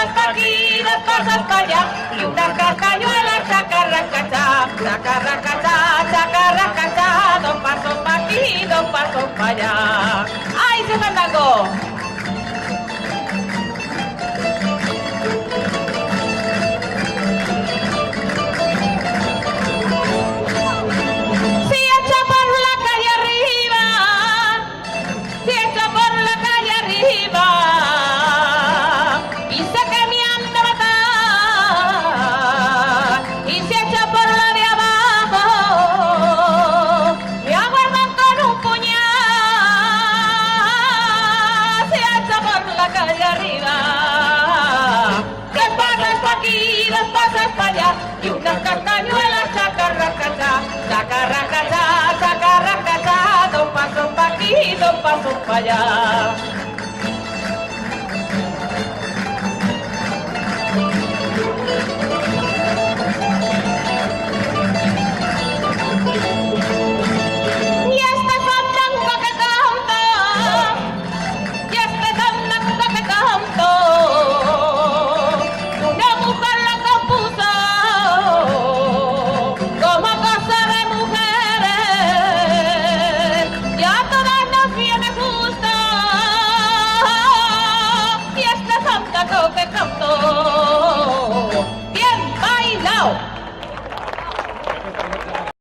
pasos pa' aquí, dos pasos pa' allá, y una castañuela, chacarracachá, chacarracachá, chacarracachá, dos pasos pa' aquí, dos pasos pa' allá. ¡Ay, se me cagó! Y una castañuela, chacarracachá, chacarracachá, chacarracachá, dos pasos pa' aquí, dos pasos pa' allá.